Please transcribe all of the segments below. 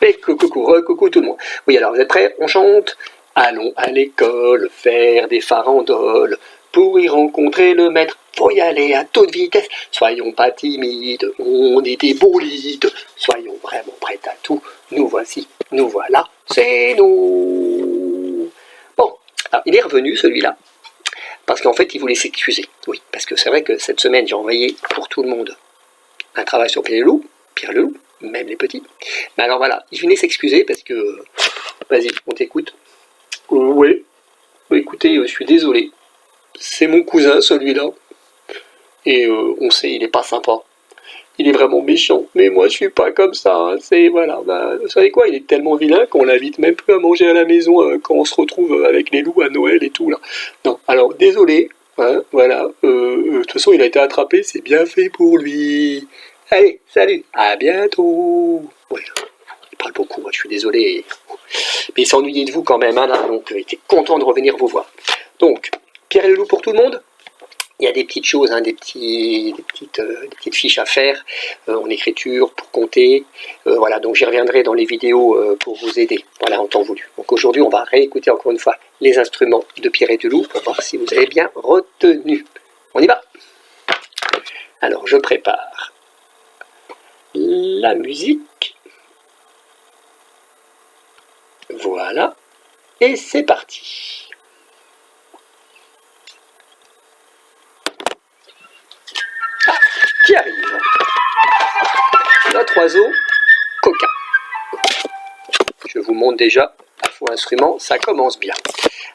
Et coucou, coucou tout le monde. Oui, alors vous êtes prêts? On chante. Allons à l'école faire des farandoles. Pour y rencontrer le maître, faut y aller à toute vitesse. Soyons pas timides, on est des bolides. Soyons vraiment prêts à tout. Nous voici, nous voilà, c'est nous. Bon, alors il est revenu celui-là. Parce qu'en fait, il voulait s'excuser. Oui, parce que c'est vrai que cette semaine, j'ai envoyé pour tout le monde un travail sur Pierre le Loup, même les petits. Mais alors voilà, il venait s'excuser parce que... Vas-y, on t'écoute. Oui, écoutez, je suis désolé. C'est mon cousin, celui-là. Et on sait, il est pas sympa. Il est vraiment méchant. Mais moi, je suis pas comme ça. Hein. C'est, voilà, bah, vous savez quoi, il est tellement vilain qu'on l'invite même plus à manger à la maison quand on se retrouve avec les loups à Noël et tout, là. Non, alors, désolé. Hein, voilà. De toute façon, il a été attrapé, c'est bien fait pour lui. Allez, salut, à bientôt. Ouais, il parle beaucoup, moi, je suis désolé. Mais il s'ennuyait de vous quand même, hein, là, donc il était content de revenir vous voir. Donc, Pierre et le Loup pour tout le monde. Il y a des petites choses, hein, des petites fiches à faire en écriture, pour compter. Voilà, donc j'y reviendrai dans les vidéos pour vous aider, voilà, en temps voulu. Donc aujourd'hui, on va réécouter encore une fois les instruments de Pierre et du Loup pour voir si vous avez bien retenu. On y va. Alors, je prépare la musique. Voilà. Et c'est parti. Ah, qui arrive? Notre oiseau coquin. Je vous montre déjà à faux instrument, ça commence bien.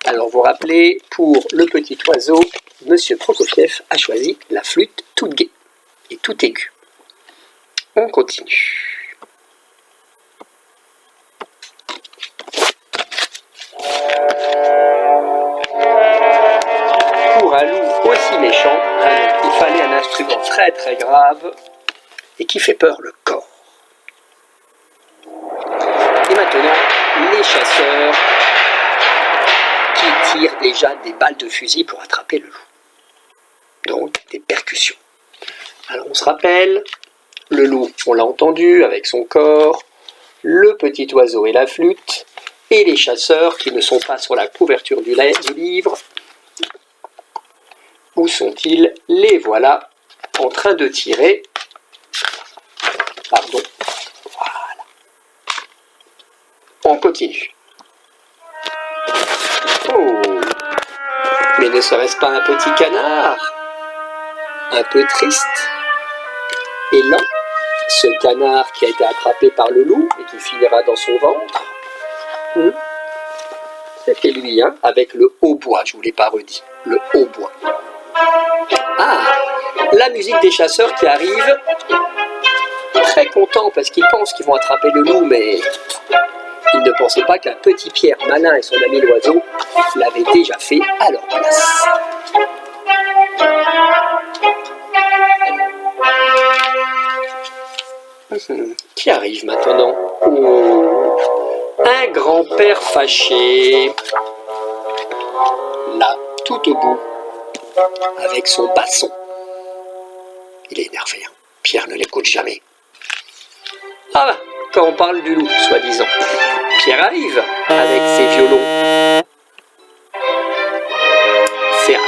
Alors vous rappelez, pour le petit oiseau, Monsieur Prokofiev a choisi la flûte toute gaie et toute aiguë. On continue. Pour un loup aussi méchant, il fallait un instrument très très grave et qui fait peur le corps. Et maintenant, les chasseurs qui tirent déjà des balles de fusil pour attraper le loup. Donc des percussions. Alors on se rappelle, le loup, on l'a entendu avec son corps, le petit oiseau et la flûte, et les chasseurs qui ne sont pas sur la couverture du livre. Où sont-ils? Les voilà en train de tirer. Pardon. Voilà. On continue. Oh! Mais ne serait-ce pas un petit canard? Un peu triste et lent, ce canard qui a été attrapé par le loup et qui finira dans son ventre. C'était lui, hein, avec le hautbois, je ne vous l'ai pas redit, le hautbois. Ah, la musique des chasseurs qui arrive, très content parce qu'ils pensent qu'ils vont attraper le loup, mais ils ne pensaient pas qu'un petit Pierre malin et son ami l'oiseau l'avaient déjà fait à leur place. Qui arrive maintenant? Oh, un grand-père fâché, là, tout au bout, avec son basson. Il est énervé, hein. Pierre ne l'écoute jamais. Ah, quand on parle du loup, soi-disant, Pierre arrive avec ses violons,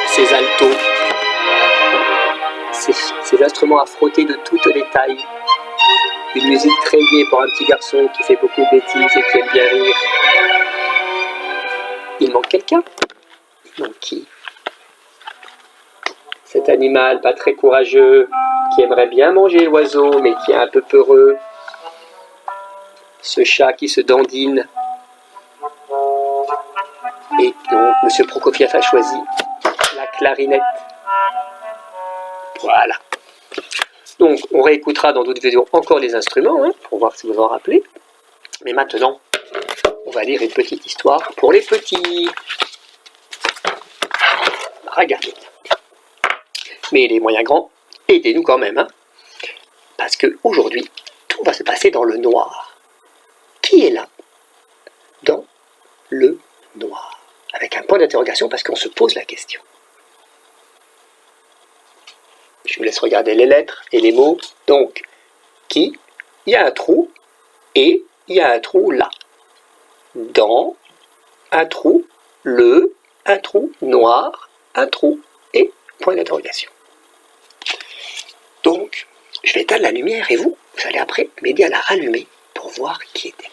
ses altos, ses instruments à frotter de toutes les tailles. Une musique très gaie pour un petit garçon qui fait beaucoup de bêtises et qui aime bien rire. Il manque quelqu'un? Il manque qui? Cet animal pas très courageux, qui aimerait bien manger l'oiseau, mais qui est un peu peureux. Ce chat qui se dandine. Et donc, M. Prokofiev a choisi la clarinette. Voilà. Donc, on réécoutera dans d'autres vidéos encore les instruments, hein, pour voir si vous en rappelez. Mais maintenant, on va lire une petite histoire pour les petits. Regardez. Mais les moyens grands, aidez-nous quand même, hein, parce qu'aujourd'hui, tout va se passer dans le noir. Qui est là? Dans le noir. Avec un point d'interrogation parce qu'on se pose la question. Je vous laisse regarder les lettres et les mots. Donc, qui? Il y a un trou et il y a un trou là. Dans, un trou, le, un trou, noir, un trou et point d'interrogation. Donc, je vais éteindre la lumière et vous allez après m'aider à la rallumer pour voir qui était là.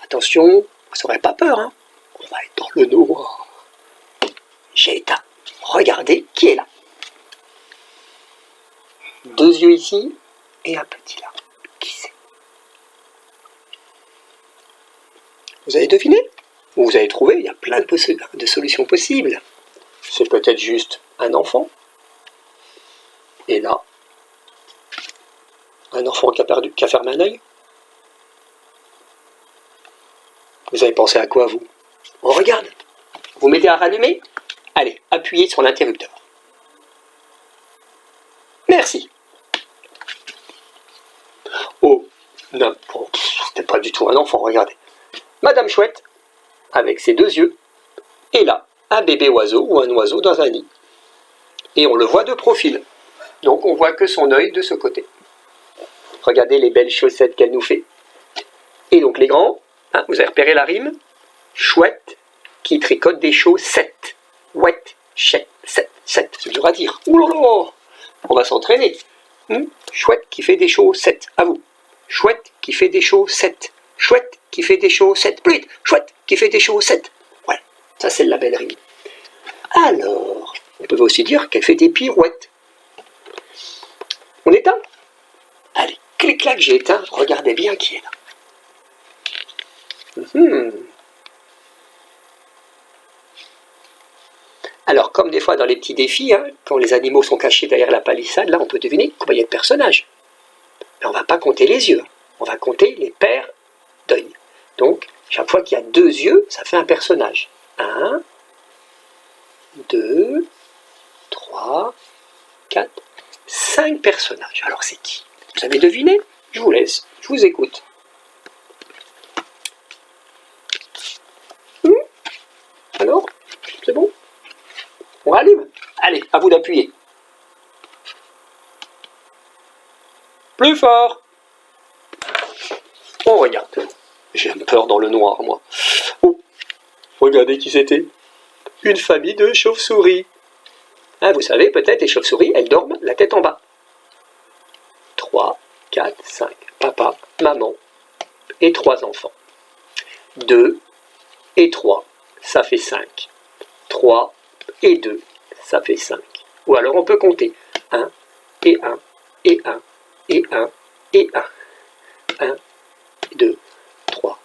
Attention, vous n'aurez pas peur, hein. On va être dans le noir. J'ai éteint. Regardez qui est là. 2 yeux ici et un petit là. Qui c'est? Vous avez deviné? Ou vous avez trouvé? Il y a plein de solutions possibles. C'est peut-être juste un enfant. Et là, un enfant qui a fermé un œil. Vous avez pensé à quoi, vous? On regarde. Vous m'aidez à rallumer? Allez, appuyez sur l'interrupteur. Merci. Oh, non, c'était pas du tout un enfant, regardez. Madame Chouette, avec ses 2 yeux, et là, un bébé oiseau ou un oiseau dans un nid. Et on le voit de profil. Donc on voit que son œil de ce côté. Regardez les belles chaussettes qu'elle nous fait. Et donc les grands, hein, vous avez repéré la rime? Chouette qui tricote des chaussettes. Ouette, chette, sept. C'est dur à dire. Ouh là là, on va s'entraîner. Chouette qui fait des chaussettes. À vous. Chouette qui fait des chaussettes. Chouette qui fait des chaussettes. Plus vite. Chouette qui fait des chaussettes. Ouais, ça c'est la belle rime. Alors, on peut aussi dire qu'elle fait des pirouettes. On éteint? Allez, clic-clac, j'ai éteint. Regardez bien qui est là. Alors, comme des fois dans les petits défis, hein, quand les animaux sont cachés derrière la palissade, là, on peut deviner combien il y a de personnages. Mais on ne va pas compter les yeux. On va compter les paires d'œils. Donc, chaque fois qu'il y a 2 yeux, ça fait un personnage. 1, 2, 3, 4, 5 personnages. Alors, c'est qui? Vous avez deviné? Je vous laisse. Je vous écoute. Alors, c'est bon? On rallume? Allez, à vous d'appuyer. Plus fort. On regarde. J'ai peur dans le noir, moi. Oh, regardez qui c'était. Une famille de chauves-souris. Hein, vous savez, peut-être, les chauves-souris, elles dorment la tête en bas. 3, 4, 5. Papa, maman et 3 enfants. 2 et 3, ça fait 5. 3 et 2, ça fait 5. Ou alors on peut compter 1 et 1 et 1 et 1 et 1. 1, 2, 3,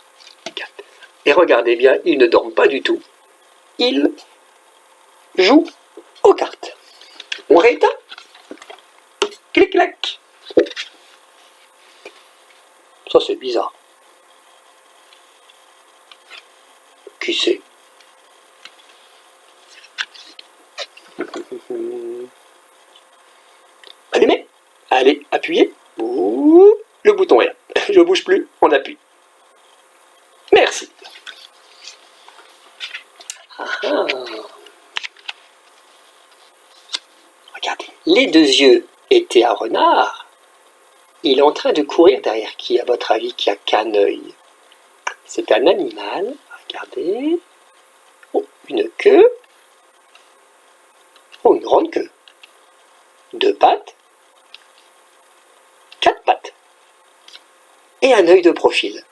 4. Et regardez bien, ils ne dorment pas du tout. Ils jouent aux cartes. On rééteint? Clic-clac. Ça c'est bizarre. Qui c'est? Allumez. Allez, appuyez. Ouh, le bouton est là. Je ne bouge plus, on appuie. Merci. Regardez, les 2 yeux étaient un renard. Il est en train de courir derrière qui, à votre avis, qui a qu'un œil? C'est un animal. Regardez. Oh, une queue. Oh, une grande queue. 2 pattes. 4 pattes. Et un œil de profil.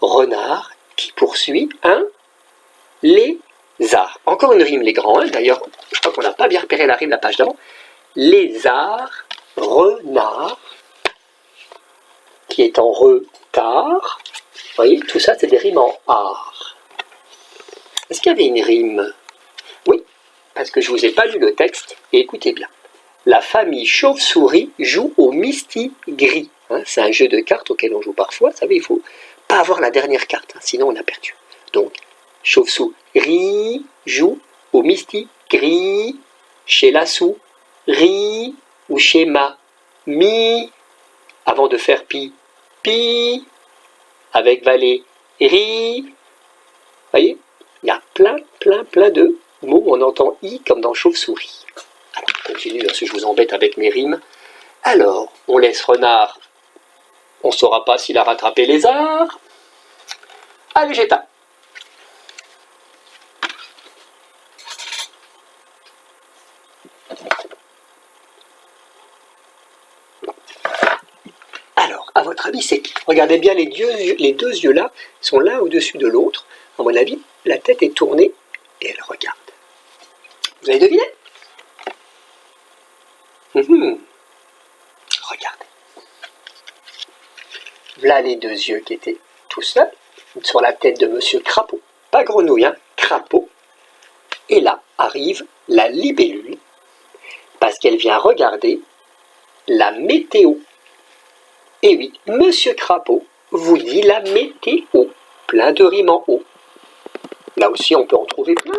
Renard qui poursuit un lézard. Encore une rime, les grands. Hein. D'ailleurs, je crois qu'on n'a pas bien repéré la rime la page d'avant. Lézard, renard, qui est en retard. Vous voyez, tout ça, c'est des rimes en art. Est-ce qu'il y avait une rime? Oui, parce que je ne vous ai pas lu le texte. Et écoutez bien. La famille chauve-souris joue au mistigris. Hein, c'est un jeu de cartes auquel on joue parfois. Vous savez, il ne faut pas avoir la dernière carte, hein, sinon on a perdu. Donc, chauve-souris joue au mistigris chez la souris ou chez ma mi avant de faire pi, pi avec Valérie. Vous voyez, il y a plein de mots où on entend i comme dans chauve-souris. Alors, je continue, parce que je vous embête avec mes rimes. Alors, on laisse renard On ne saura pas s'il a rattrapé les arts. Allez, j'éteins. Alors, à votre avis, c'est qui? Regardez bien, les deux yeux là sont l'un au-dessus de l'autre. À mon avis, la tête est tournée et elle regarde. Vous avez deviné? Regardez. Voilà les deux yeux qui étaient tout seuls sur la tête de Monsieur Crapaud. Pas grenouille, hein, Crapaud. Et là arrive la libellule, parce qu'elle vient regarder la météo. Et oui, Monsieur Crapaud vous dit la météo, plein de rimes en haut. Là aussi, on peut en trouver plein.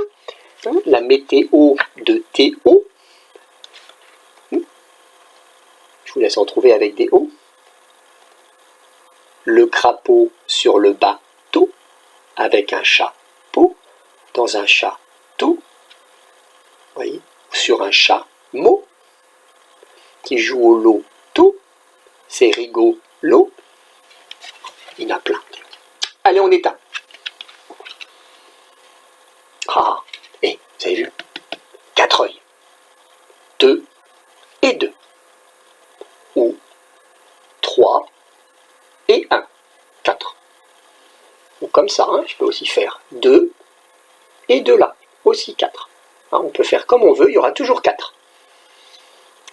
Hein, la météo de Théo. Je vous laisse en trouver avec des O. Le crapaud sur le bateau, avec un chapeau, dans un château. Voyez, sur un chameau, qui joue au loto. C'est rigolo. Il y en a plein. Allez, on éteint. Ah, et vous avez vu? 4 œils. 2 et 2. Ou 3 et 1. 4. Ou comme ça, hein, je peux aussi faire 2 et 2 là. Aussi 4. Hein, on peut faire comme on veut, il y aura toujours 4.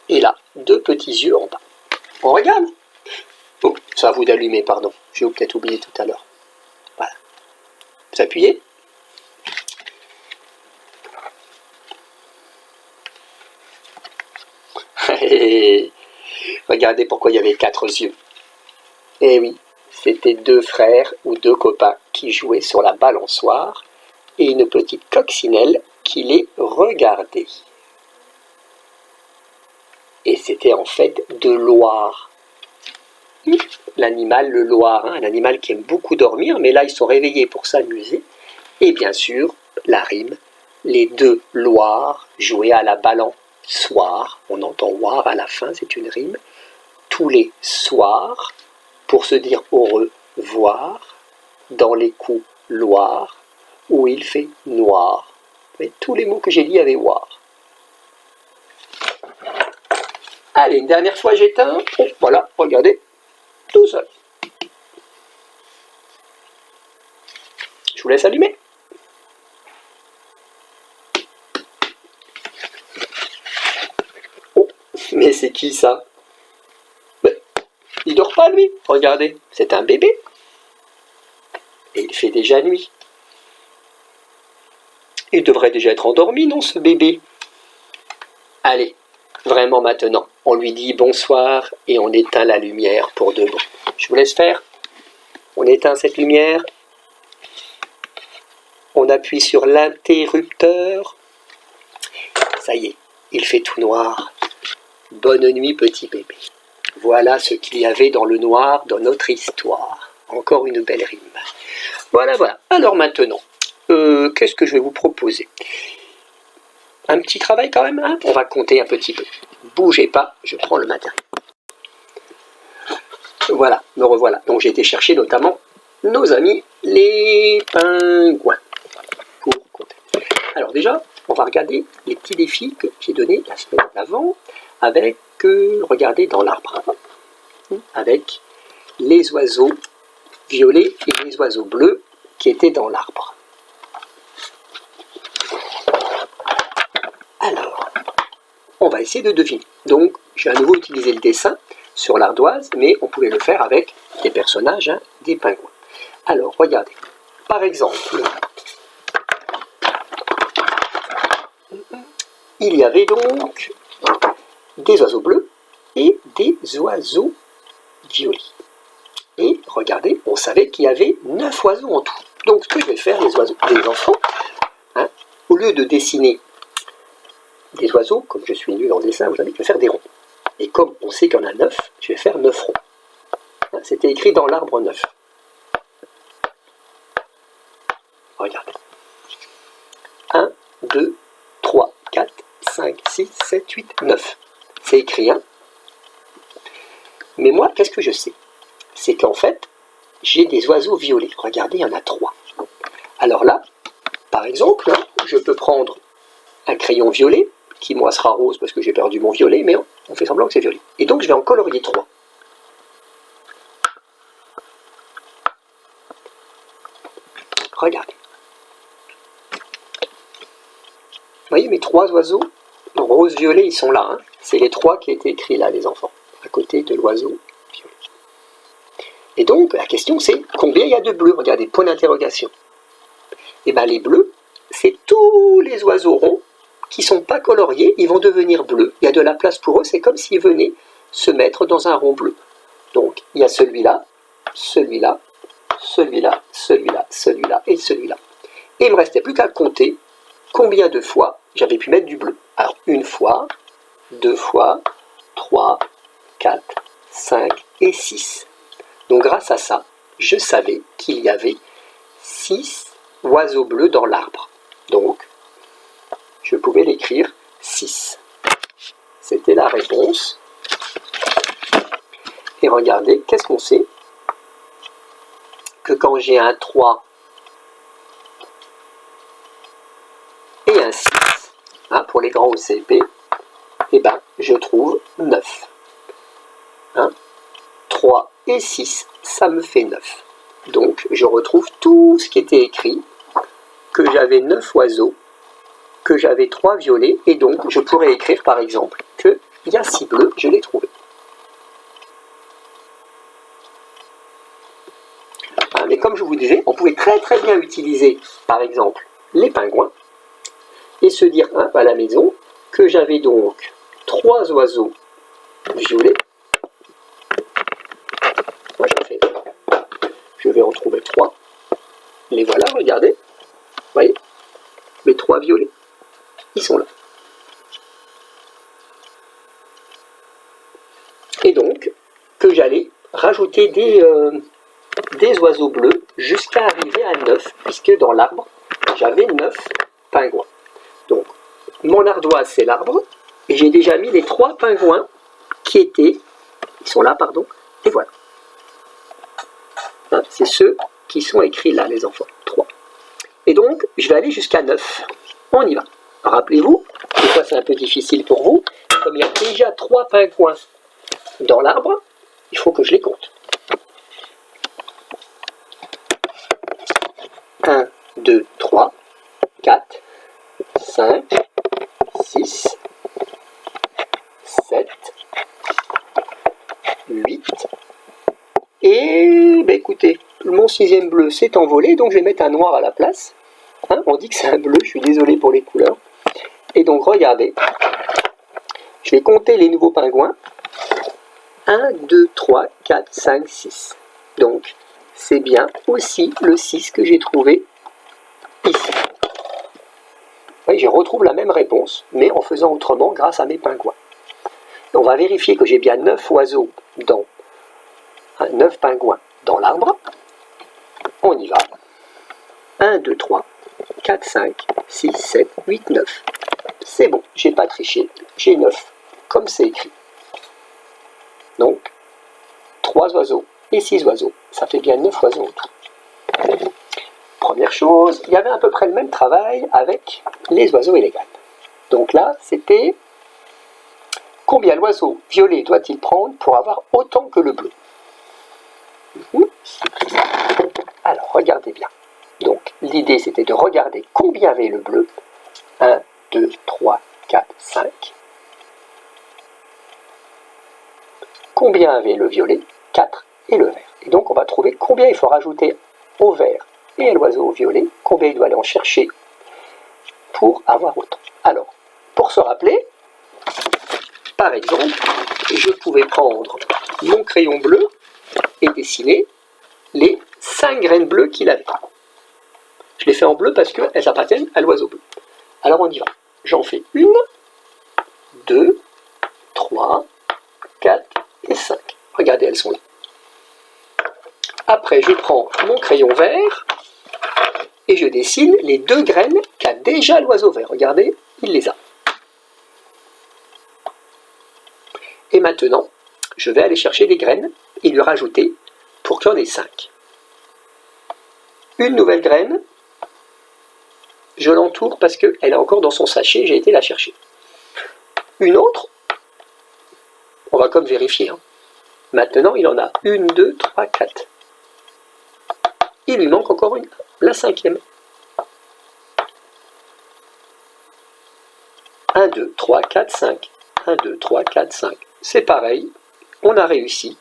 Et là, 2 petits yeux en bas. On regarde. Oh, c'est à vous d'allumer, pardon. J'ai peut-être oublié tout à l'heure. Voilà. Vous appuyez. Regardez pourquoi il y avait 4 yeux. Eh oui, c'était 2 frères ou 2 copains qui jouaient sur la balançoire et une petite coccinelle qui les regardait. Et c'était en fait de Loire. L'animal, le Loir, hein, un animal qui aime beaucoup dormir, mais là ils sont réveillés pour s'amuser. Et bien sûr, la rime, les 2 Loirs jouaient à la balançoire. On entend Loire à la fin, c'est une rime. Tous les soirs, pour se dire au revoir, dans les couloirs où il fait noir. Mais tous les mots que j'ai dit avaient voir. Allez, une dernière fois j'éteins. Oh, voilà, regardez, tout seul. Je vous laisse allumer. Oh, mais c'est qui ça? Il dort pas lui, regardez, c'est un bébé. Et il fait déjà nuit. Il devrait déjà être endormi, non, ce bébé? Allez, vraiment maintenant, on lui dit bonsoir et on éteint la lumière pour de bon. Je vous laisse faire. On éteint cette lumière. On appuie sur l'interrupteur. Ça y est, il fait tout noir. Bonne nuit, petit bébé. Voilà ce qu'il y avait dans le noir dans notre histoire. Encore une belle rime. Voilà, voilà. Alors maintenant, qu'est-ce que je vais vous proposer? Un petit travail quand même, hein? On va compter un petit peu. Bougez pas, je prends le matériel. Voilà, me revoilà. Donc j'ai été chercher notamment nos amis les pingouins. Pour compter. Alors déjà, on va regarder les petits défis que j'ai donnés la semaine d'avant avec, regardez dans l'arbre, avec les oiseaux violets et les oiseaux bleus qui étaient dans l'arbre. Alors, on va essayer de deviner. Donc, j'ai à nouveau utilisé le dessin sur l'ardoise, mais on pouvait le faire avec des personnages, hein, des pingouins. Alors, regardez. Par exemple, il y avait donc des oiseaux bleus et des oiseaux violets. Et regardez, on savait qu'il y avait 9 oiseaux en tout. Donc, ce que je vais faire, les enfants, hein, au lieu de dessiner des oiseaux, comme je suis nul en dessin, vous savez, je vais faire des ronds. Et comme on sait qu'il y en a 9, je vais faire 9 ronds. Hein, c'était écrit dans l'arbre 9. Regardez. 1, 2, 3, 4, 5, 6, 7, 8, 9. C'est écrit, hein. Mais moi, qu'est-ce que je sais? c'est qu'en fait, j'ai des oiseaux violets. Regardez, il y en a 3. Alors là, par exemple, je peux prendre un crayon violet, qui moi sera rose parce que j'ai perdu mon violet, mais on fait semblant que c'est violet. Et donc je vais en colorier 3. Regardez. Vous voyez mes 3 oiseaux rose-violet, ils sont là. Hein. C'est les 3 qui étaient écrits là, les enfants, à côté de l'oiseau violet. Et donc, la question c'est, combien il y a de bleus? Regardez, point d'interrogation. Et bien les bleus, c'est tous les oiseaux ronds qui ne sont pas coloriés, ils vont devenir bleus. Il y a de la place pour eux, c'est comme s'ils venaient se mettre dans un rond bleu. Donc, il y a celui-là, celui-là, celui-là, celui-là, celui-là et celui-là. Et il ne me restait plus qu'à compter combien de fois j'avais pu mettre du bleu. Alors, 1 fois, 2 fois, 3, 4, 5 et 6. Donc, grâce à ça, je savais qu'il y avait 6 oiseaux bleus dans l'arbre. Donc, je pouvais l'écrire 6. C'était la réponse. Et regardez, qu'est-ce qu'on sait? Que quand j'ai un 3 et un 6, hein, pour les grands au CP, eh ben, je trouve 9. Hein, 3 et 6, ça me fait 9. Donc, je retrouve tout ce qui était écrit, que j'avais 9 oiseaux, que j'avais 3 violets, et donc je pourrais écrire par exemple qu'il y a 6 bleus, je l'ai trouvé. Hein, mais comme je vous disais, on pouvait très très bien utiliser par exemple les pingouins, et se dire hein, à la maison que j'avais donc 3 oiseaux violets. Moi je vais en trouver 3. Les voilà, regardez. Vous voyez, mes 3 violets, ils sont là. Et donc, que j'allais rajouter des oiseaux bleus jusqu'à arriver à 9, puisque dans l'arbre, j'avais 9 pingouins. Donc, mon ardoise, c'est l'arbre, et j'ai déjà mis les 3 pingouins qui étaient, ils sont là, pardon, et voilà. Hein, c'est ceux qui sont écrits là, les enfants, 3. Et donc, je vais aller jusqu'à 9. On y va. Rappelez-vous, des fois c'est un peu difficile pour vous, comme il y a déjà 3 pingouins dans l'arbre, il faut que je les compte. 1, 2, 3, 4, 5, 6, 7, 8. Et ben écoutez, mon 6e bleu s'est envolé, donc je vais mettre un noir à la place. Hein, on dit que c'est un bleu, je suis désolé pour les couleurs. Et donc regardez, je vais compter les nouveaux pingouins. 1, 2, 3, 4, 5, 6. Donc, c'est bien aussi le 6 que j'ai trouvé ici. Oui, je retrouve la même réponse, mais en faisant autrement grâce à mes pingouins. Et on va vérifier que j'ai bien 9 oiseaux dans 9 pingouins dans l'arbre. On y va. 1, 2, 3, 4, 5, 6, 7, 8, 9. C'est bon, j'ai pas triché, j'ai 9, comme c'est écrit. Donc, 3 oiseaux et 6 oiseaux. Ça fait bien 9 oiseaux en tout. Première chose, il y avait à peu près le même travail avec les oiseaux et les graines. Donc là, c'était combien l'oiseau violet doit-il prendre pour avoir autant que le bleu? Alors, regardez bien. Donc, l'idée, c'était de regarder combien avait le bleu. 1, 2, 3, 4, 5. Combien avait le violet? 4 et le vert. Et donc, on va trouver combien il faut rajouter au vert et à l'oiseau violet, combien il doit aller en chercher pour avoir autant. Alors, pour se rappeler, par exemple, je pouvais prendre mon crayon bleu et dessiner les 5 graines bleues qu'il avait. Je les fais en bleu parce qu'elles appartiennent à l'oiseau bleu. Alors on y va. J'en fais 1, 2, 3, 4 et 5. Regardez, elles sont là. Après, je prends mon crayon vert et je dessine les 2 graines qu'a déjà l'oiseau vert. Regardez, il les a. Et maintenant, je vais aller chercher des graines et lui rajouter pour qu'il y en ait 5. Une nouvelle graine, je l'entoure parce qu'elle est encore dans son sachet, j'ai été la chercher. Une autre, on va comme vérifier. Maintenant, il en a 1, 2, 3, 4. Il lui manque encore une, la 5e. 1, 2, 3, 4, 5. 1, 2, 3, 4, 5. C'est pareil, on a réussi.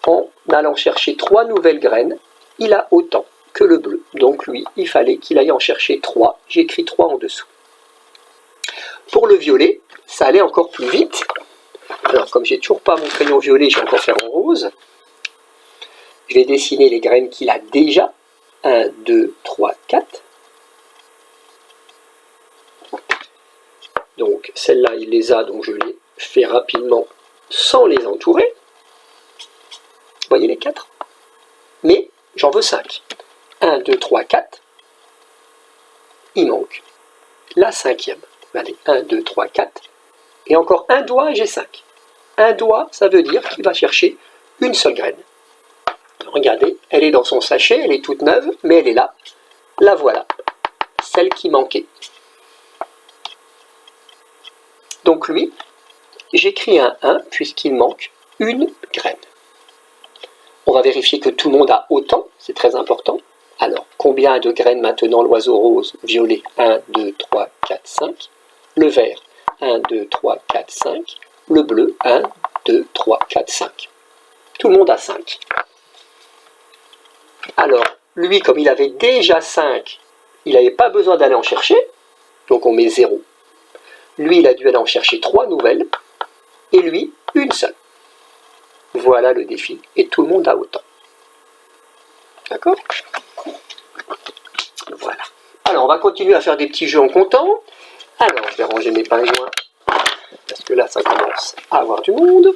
En allant chercher 3 nouvelles graines, il a autant que le bleu. Donc lui, il fallait qu'il aille en chercher 3. J'ai écrit 3 en dessous. Pour le violet, ça allait encore plus vite. Alors comme j'ai toujours pas mon crayon violet, je vais encore faire en rose. Je vais dessiner les graines qu'il a déjà. 1, 2, 3, 4. Donc celle-là, il les a, donc je les fais rapidement sans les entourer. Vous voyez les 4? Mais j'en veux 5. 1, 2, 3, 4. Il manque la 5e. Allez, 1, 2, 3, 4. Et encore un doigt et j'ai 5. Un doigt, ça veut dire qu'il va chercher une seule graine. Regardez, elle est dans son sachet, elle est toute neuve, mais elle est là. La voilà, celle qui manquait. Donc lui, j'écris un 1 puisqu'il manque une graine. On va vérifier que tout le monde a autant, c'est très important. Alors, combien a de graines maintenant l'oiseau rose, violet? 1, 2, 3, 4, 5. Le vert, 1, 2, 3, 4, 5. Le bleu, 1, 2, 3, 4, 5. Tout le monde a 5. Alors, lui, comme il avait déjà 5, il n'avait pas besoin d'aller en chercher, donc on met 0. Lui, il a dû aller en chercher 3 nouvelles, et lui, une seule. Voilà le défi, et tout le monde a autant. D'accord? Voilà. Alors, on va continuer à faire des petits jeux en comptant. Alors, je vais ranger mes pingouins, parce que là, ça commence à avoir du monde.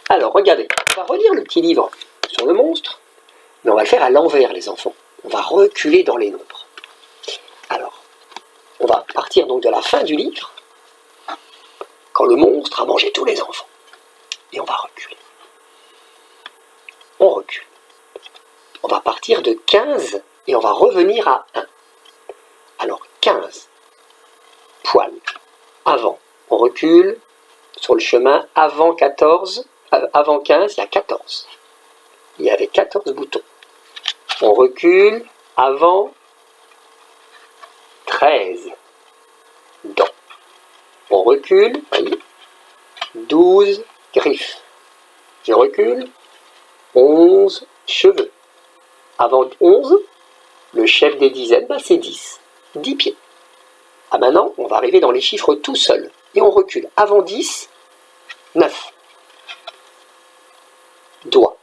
Alors, regardez, on va relire le petit livre sur le monstre, mais on va le faire à l'envers, les enfants. On va reculer dans les nombres. Alors, on va partir donc de la fin du livre, quand le monstre a mangé tous les enfants. Et on va reculer. On recule. On va partir de 15 et on va revenir à 1. Alors, 15, poil, avant. On recule sur le chemin avant 14, avant 15, il y a 14. Il y avait 14 boutons. On recule avant 13 dents. On recule, voyez, 12 griffes. Je recule, 11 cheveux. Avant 11, le chef des dizaines, c'est 10. 10 pieds. Ah maintenant, on va arriver dans les chiffres tout seul. Et on recule. Avant 10, 9. Doigts.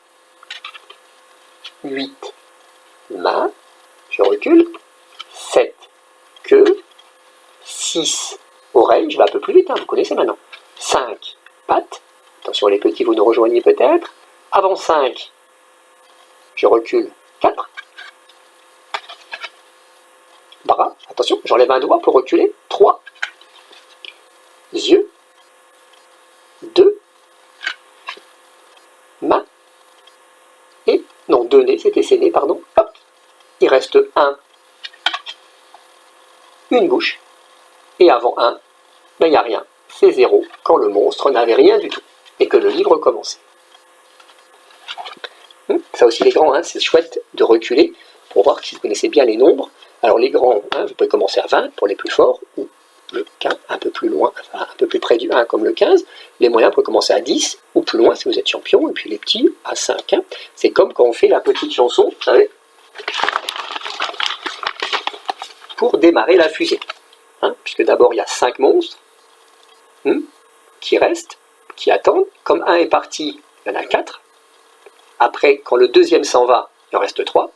8. Main. Je recule. 7. Queue. 6. Oreille. Je vais un peu plus vite, vous connaissez maintenant. 5. Pattes. Attention les petits, vous nous rejoignez peut-être. Avant 5, je recule. 4. Bras. Attention, j'enlève un doigt pour reculer. 3. Yeux. 2. Main. Et, non, 2 nez, c'était ses nez, pardon. Hop. Il reste 1. Une bouche. Et avant 1, ben, il n'y a rien. C'est 0 quand le monstre n'avait rien du tout. Et que le livre commençait. Ça aussi les grands, c'est chouette de reculer pour voir si vous connaissez bien les nombres. Alors les grands, vous pouvez commencer à 20 pour les plus forts, ou le 15 un peu plus loin, enfin, un peu plus près du 1 comme le 15. Les moyens, vous pouvez commencer à 10 ou plus loin si vous êtes champion, et puis les petits à 5. C'est comme quand on fait la petite chanson, vous savez, pour démarrer la fusée. Puisque d'abord il y a 5 monstres qui restent, qui attendent. Comme 1 est parti, il y en a 4. Après, quand le deuxième s'en va, il en reste 3.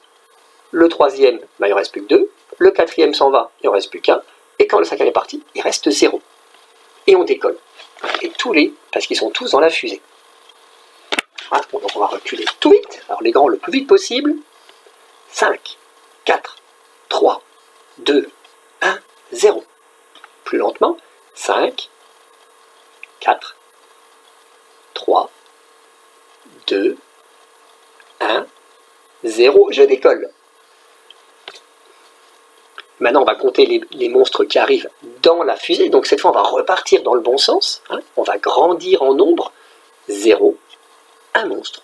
Le troisième, il en reste plus que 2. Le quatrième s'en va, il en reste plus qu'un. Et quand le cinquième est parti, il reste 0. Et on décolle. Et parce qu'ils sont tous dans la fusée. Voilà, donc on va reculer tout vite. Alors les grands le plus vite possible. 5, 4, 3, 2, 1, 0. Plus lentement. 5, 4, 3, 2, 1, 0, je décolle. Maintenant, on va compter les monstres qui arrivent dans la fusée. Donc cette fois, on va repartir dans le bon sens. Hein. On va grandir en nombre. 0, 1 monstre,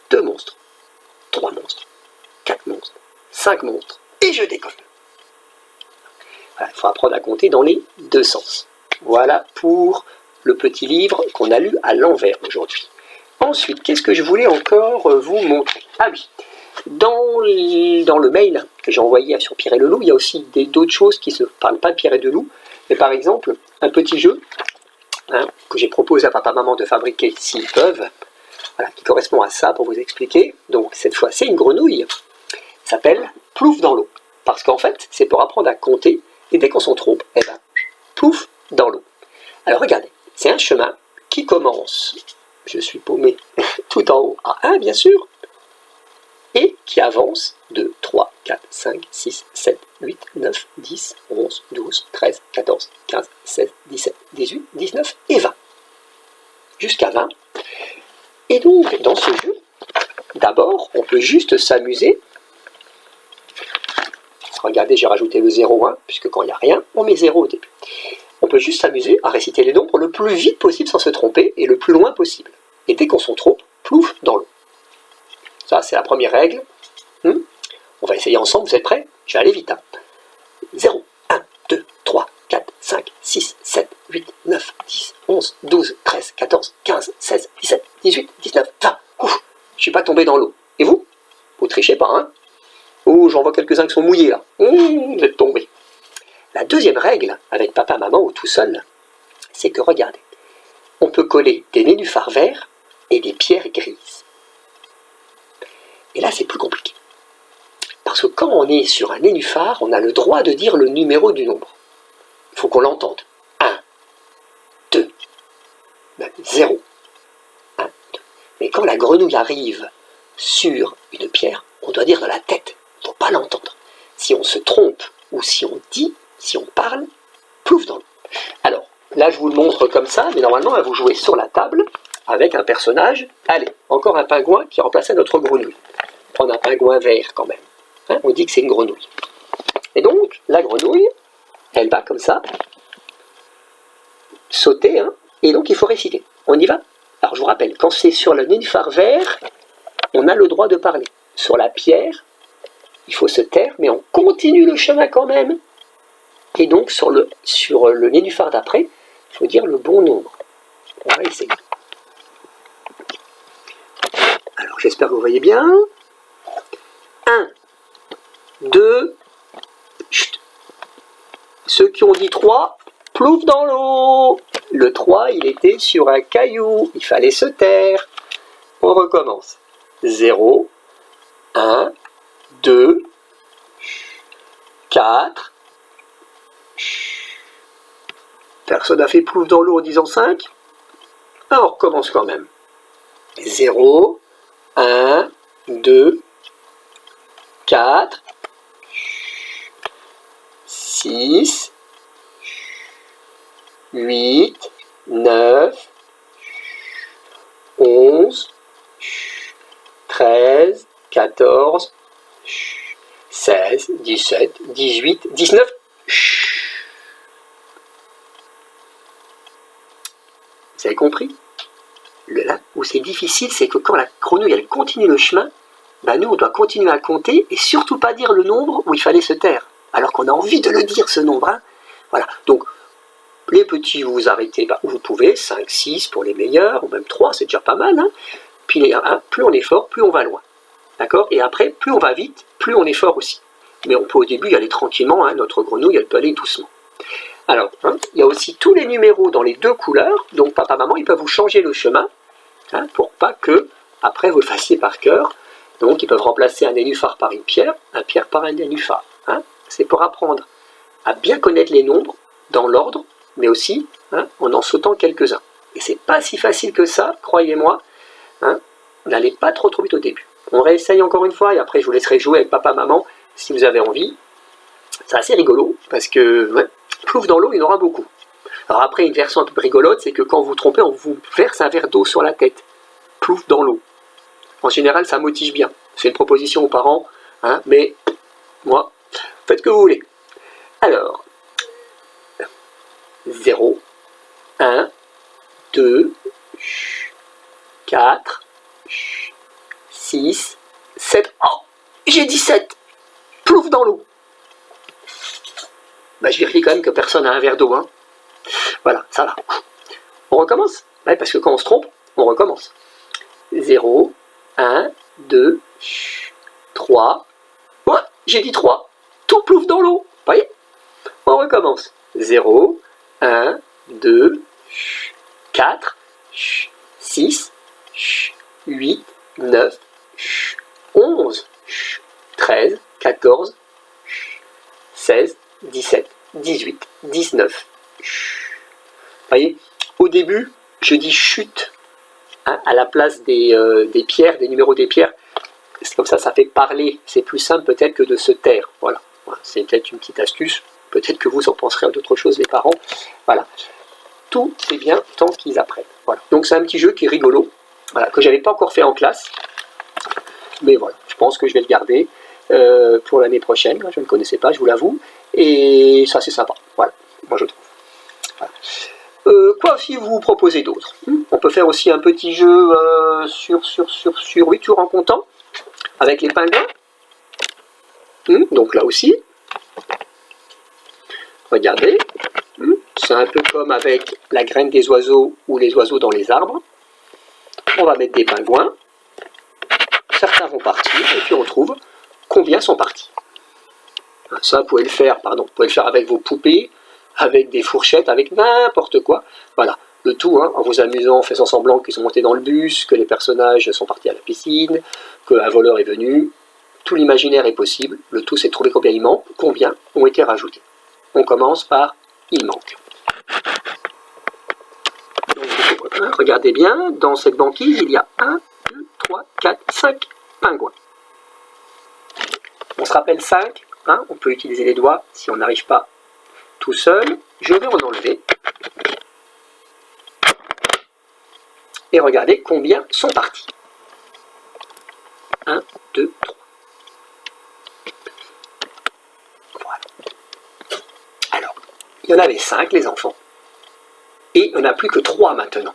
2 monstres, 3 monstres, 4 monstres, 5 monstres. Et je décolle. Voilà, il faut apprendre à compter dans les deux sens. Voilà pour le petit livre qu'on a lu à l'envers aujourd'hui. Ensuite, qu'est-ce que je voulais encore vous montrer? Ah oui, dans le mail que j'ai envoyé sur Pierre et le Loup, il y a aussi d'autres choses qui ne parlent pas de Pierre et de Loup, mais par exemple, un petit jeu que j'ai proposé à papa-maman de fabriquer s'ils peuvent, voilà, qui correspond à ça pour vous expliquer. Donc cette fois, c'est une grenouille, ça s'appelle Plouf dans l'eau. Parce qu'en fait, c'est pour apprendre à compter, et dès qu'on s'en trompe, eh ben, plouf dans l'eau. Alors regardez, c'est un chemin qui commence, je suis paumé, tout en haut à 1 bien sûr, et qui avance de 3, 4, 5, 6, 7, 8, 9, 10, 11, 12, 13, 14, 15, 16, 17, 18, 19 et 20. Jusqu'à 20. Et donc, dans ce jeu, d'abord, on peut juste s'amuser. Regardez, j'ai rajouté le 0, 1, puisque quand il n'y a rien, on met 0 au début. On peut juste s'amuser à réciter les nombres le plus vite possible sans se tromper et le plus loin possible. Et dès qu'on s'en trompe, plouf dans l'eau. Ça, c'est la première règle. On va essayer ensemble, vous êtes prêts? Je vais aller vite. 0, 1, 2, 3, 4, 5, 6, 7, 8, 9, 10, 11, 12, 13, 14, 15, 16, 17, 18, 19, 20. Ouf, je ne suis pas tombé dans l'eau. Et vous? Vous trichez pas, hein? Oh, j'en vois quelques-uns qui sont mouillés, là. Vous êtes tombés. La deuxième règle, avec papa, maman ou tout seul, c'est que, regardez, on peut coller des nénuphars verts et des pierres grises. Et là, c'est plus compliqué. Parce que quand on est sur un nénuphar, on a le droit de dire le numéro du nombre. Il faut qu'on l'entende. 1, 2, 0, 1, 2. Mais quand la grenouille arrive sur une pierre, on doit dire dans la tête. Il ne faut pas l'entendre. Si on se trompe, ou si on dit, si on parle, plouf dans l'eau. Alors, là, je vous le montre comme ça, mais normalement, vous jouez sur la table avec un personnage. Allez, encore un pingouin qui remplaçait notre grenouille. Prendre un pingouin vert quand même. Hein, on dit que c'est une grenouille. Et donc, la grenouille, elle va comme ça, sauter, hein, et donc il faut réciter. On y va? Alors, je vous rappelle, quand c'est sur le nénuphar vert, on a le droit de parler. Sur la pierre, il faut se taire, mais on continue le chemin quand même. Et donc, sur le nénuphar d'après, il faut dire le bon nombre. On va essayer. Alors, j'espère que vous voyez bien. 1, 2, chut. Ceux qui ont dit 3, plouf dans l'eau. Le 3, il était sur un caillou. Il fallait se taire. On recommence. 0, 1, 2, 4. Personne n'a fait plouf dans l'eau en disant 5. Alors, on recommence quand même. 0, 1, 2, 4, 6, 8, 9, 11, 13, 14, 16, 17, 18, 19. Vous avez compris? Là où c'est difficile, c'est que quand la grenouille elle continue le chemin, ben nous on doit continuer à compter et surtout pas dire le nombre où il fallait se taire. Alors qu'on a envie de le dire ce nombre. Hein. Voilà. Donc les petits vous vous arrêtez où vous pouvez, 5, 6 pour les meilleurs, ou même 3, c'est déjà pas mal. Hein. Puis plus on est fort, plus on va loin. D'accord? Et après, plus on va vite, plus on est fort aussi. Mais on peut au début y aller tranquillement, hein. Notre grenouille elle peut aller doucement. Alors, hein, il y a aussi tous les numéros dans les deux couleurs, donc papa, maman, ils peuvent vous changer le chemin, hein, pour pas que, après, vous le fassiez par cœur. Donc, ils peuvent remplacer un nénuphar par une pierre par un nénuphar. Hein. C'est pour apprendre à bien connaître les nombres dans l'ordre, mais aussi hein, en sautant quelques-uns. Et c'est pas si facile que ça, croyez-moi. Hein, n'allez pas trop vite au début. On réessaye encore une fois, et après, je vous laisserai jouer avec papa, maman, si vous avez envie. C'est assez rigolo, parce que... Ouais, plouf dans l'eau, il y en aura beaucoup. Alors après, une version un peu rigolote, c'est que quand vous vous trompez, on vous verse un verre d'eau sur la tête. Plouf dans l'eau. En général, ça motive bien. C'est une proposition aux parents, hein, mais moi, faites ce que vous voulez. Alors, 0, 1, 2, 4, 6, 7. Oh, j'ai dit 7. Plouf dans l'eau. Bah, je vérifie quand même que personne n'a un verre d'eau. Hein. Voilà, ça va. On recommence. Ouais, parce que quand on se trompe, on recommence. 0, 1, 2, 3. Ouais, j'ai dit 3. Tout plouf dans l'eau. Voyez? On recommence. 0, 1, 2, 4, 6, 8, 9, 11, 13, 14, 16, 17, 18, 19. Voyez, au début, je dis chute, hein, à la place des pierres, des numéros des pierres. C'est comme ça fait parler. C'est plus simple peut-être que de se taire. Voilà. C'est peut-être une petite astuce. Peut-être que vous en penserez à d'autres choses, les parents. Voilà. Tout est bien tant qu'ils apprennent. Voilà. Donc c'est un petit jeu qui est rigolo, voilà, que je n'avais pas encore fait en classe. Mais voilà, je pense que je vais le garder pour l'année prochaine. Je ne le connaissais pas, je vous l'avoue. Et ça, c'est sympa. Voilà, moi je trouve. Voilà. Quoi aussi vous proposez d'autre? On peut faire aussi un petit jeu sur 8 tours en comptant, avec les pingouins. Donc là aussi, regardez, c'est un peu comme avec la graine des oiseaux ou les oiseaux dans les arbres. On va mettre des pingouins, certains vont partir, et puis on trouve combien sont partis. Ça, vous pouvez le faire, vous pouvez le faire avec vos poupées, avec des fourchettes, avec n'importe quoi. Voilà, le tout, hein, en vous amusant, en faisant semblant qu'ils sont montés dans le bus, que les personnages sont partis à la piscine, qu'un voleur est venu. Tout l'imaginaire est possible. Le tout, c'est de trouver combien il manque, combien ont été rajoutés. On commence par « il manque ». Regardez bien, dans cette banquise, il y a 1, 2, 3, 4, 5 pingouins. On se rappelle 5, hein, on peut utiliser les doigts si on n'arrive pas tout seul. Je vais en enlever. Et regardez combien sont partis. 1, 2, 3. Voilà. Alors, il y en avait 5, les enfants. Et il n'y en a plus que 3 maintenant.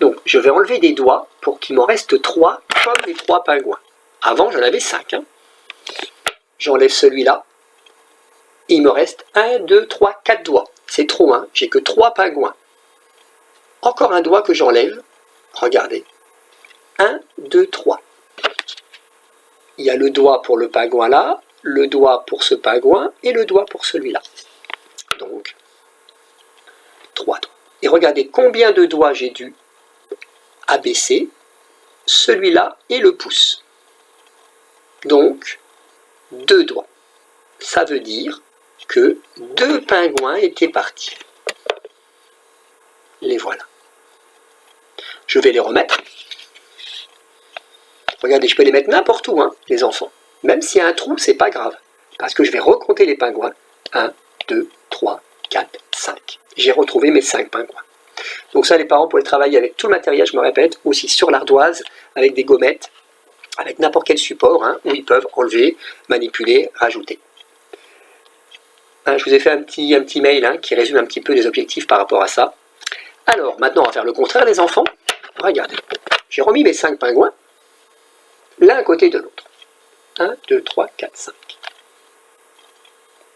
Donc, je vais enlever des doigts pour qu'il m'en reste 3, comme les 3 pingouins. Avant, j'en avais 5. Hein. J'enlève celui-là. Il me reste 1, 2, 3, 4 doigts. C'est trop, hein. J'ai que 3 pingouins. Encore un doigt que j'enlève. Regardez. 1, 2, 3. Il y a le doigt pour le pingouin là, le doigt pour ce pingouin et le doigt pour celui-là. Donc, 3 doigts. Et regardez combien de doigts j'ai dû abaisser. Celui-là et le pouce. Donc, 2 doigts. Ça veut dire que 2 pingouins étaient partis. Les voilà. Je vais les remettre. Regardez, je peux les mettre n'importe où, hein, les enfants. Même s'il y a un trou, c'est pas grave. Parce que je vais recompter les pingouins. 1, 2, 3, 4, 5. J'ai retrouvé mes 5 pingouins. Donc ça, les parents pourraient travailler avec tout le matériel, je me répète, aussi sur l'ardoise, avec des gommettes, avec n'importe quel support, hein, où ils peuvent enlever, manipuler, rajouter. Hein, je vous ai fait un petit mail, hein, qui résume un petit peu les objectifs par rapport à ça. Alors, maintenant, on va faire le contraire, les enfants. Regardez, j'ai remis mes 5 pingouins, l'un à côté de l'autre. 1, 2, 3, 4, 5.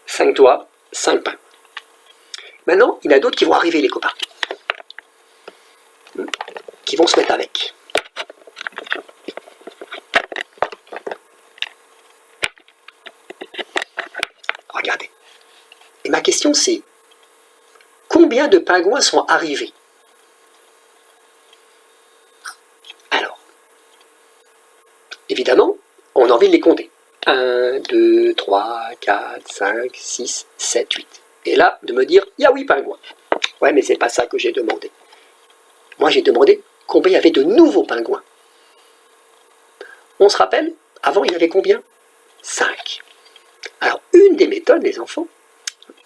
5 doigts, 5 pingouins. Maintenant, il y en a d'autres qui vont arriver, les copains. Qui vont se mettre avec. Regardez. Et ma question c'est, combien de pingouins sont arrivés? Alors, évidemment, on a envie de les compter. 1, 2, 3, 4, 5, 6, 7, 8. Et là, de me dire, il y a 8 pingouins. Ouais, mais c'est pas ça que j'ai demandé. Moi, j'ai demandé combien il y avait de nouveaux pingouins. On se rappelle, avant, il y avait combien? 5. Alors, une des méthodes, les enfants,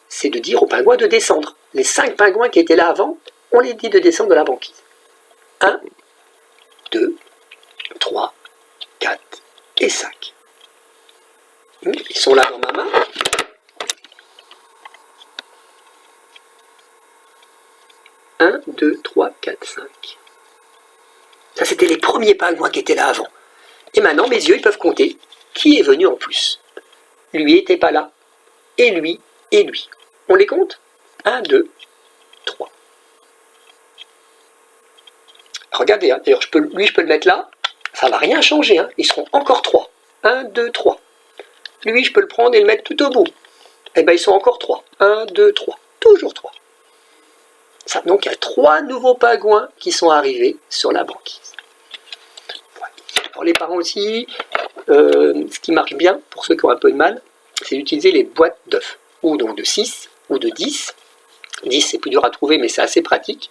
c'est de dire aux pingouins de descendre. Les 5 pingouins qui étaient là avant, on les dit de descendre de la banquise. 1, 2, 3, et 5. Ils sont là dans ma main. Un, 2, 3, 4, 5. Ça, c'était les premiers pingouins qui étaient là avant. Et maintenant, mes yeux, ils peuvent compter qui est venu en plus. Lui n'était pas là. Et lui, et lui. On les compte? 1, 2, 3. Regardez, hein. D'ailleurs, lui, je peux le mettre là. Ça ne va rien changer. Hein. Ils seront encore 3. 1, 2, 3. Lui, je peux le prendre et le mettre tout au bout. Eh bien, ils sont encore 3. 1, 2, 3. Toujours 3. Ça, donc, il y a 3 nouveaux pingouins qui sont arrivés sur la banquise. Voilà. Alors, les parents aussi, ce qui marche bien, pour ceux qui ont un peu de mal, c'est d'utiliser les boîtes d'œufs. Ou donc de 6 ou de 10. 10, c'est plus dur à trouver, mais c'est assez pratique.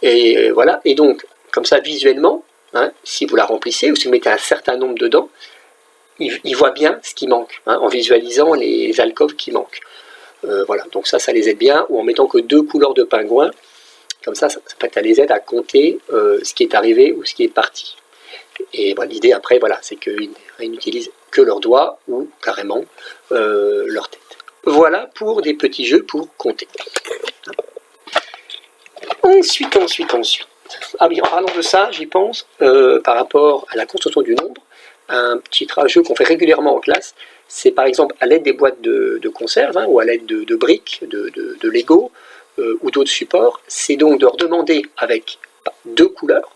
Et voilà. Et donc, comme ça, visuellement, hein, si vous la remplissez ou si vous mettez un certain nombre dedans, il voit bien ce qui manque, hein, en visualisant les alcôves qui manquent. Voilà, donc ça les aide bien, ou en mettant que 2 couleurs de pingouins, comme ça les aide à compter ce qui est arrivé ou ce qui est parti. Et voilà, l'idée après, voilà, c'est qu'ils n'utilisent que leurs doigts ou carrément leur tête. Voilà pour des petits jeux pour compter. Ensuite. Ah oui, en parlant de ça, j'y pense, par rapport à la construction du nombre, un petit jeu qu'on fait régulièrement en classe, c'est par exemple à l'aide des boîtes de conserve, hein, ou à l'aide de briques, de Lego, ou d'autres supports, c'est donc de leur demander avec 2 couleurs,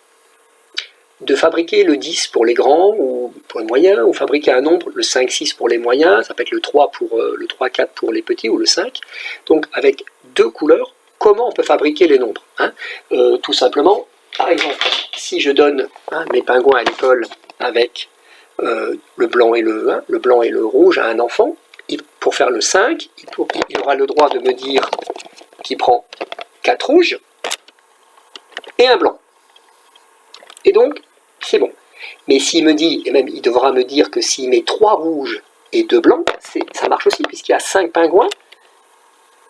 de fabriquer le 10 pour les grands ou pour les moyens, ou fabriquer un nombre, le 5, 6 pour les moyens, ça peut être le 3, le 3, 4 pour les petits, ou le 5. Donc avec 2 couleurs, comment on peut fabriquer les nombres, hein, tout simplement, par exemple, si je donne mes pingouins à l'école avec le blanc et le rouge à un enfant, pour faire le 5, il aura le droit de me dire qu'il prend 4 rouges et un blanc. Et donc, c'est bon. Mais s'il me dit, et même il devra me dire que s'il met 3 rouges et 2 blancs, ça marche aussi, puisqu'il y a 5 pingouins,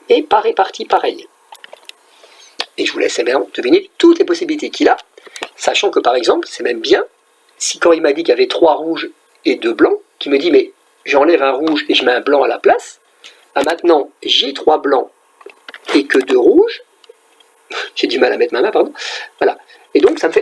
et pas répartis pareil. Et je vous laisse deviner toutes les possibilités qu'il a, sachant que par exemple, c'est même bien, si quand il m'a dit qu'il y avait 3 rouges et 2 blancs, qu'il me dit, mais j'enlève un rouge et je mets un blanc à la place, maintenant j'ai 3 blancs et que 2 rouges, j'ai du mal à mettre ma main, pardon, voilà, et donc ça me fait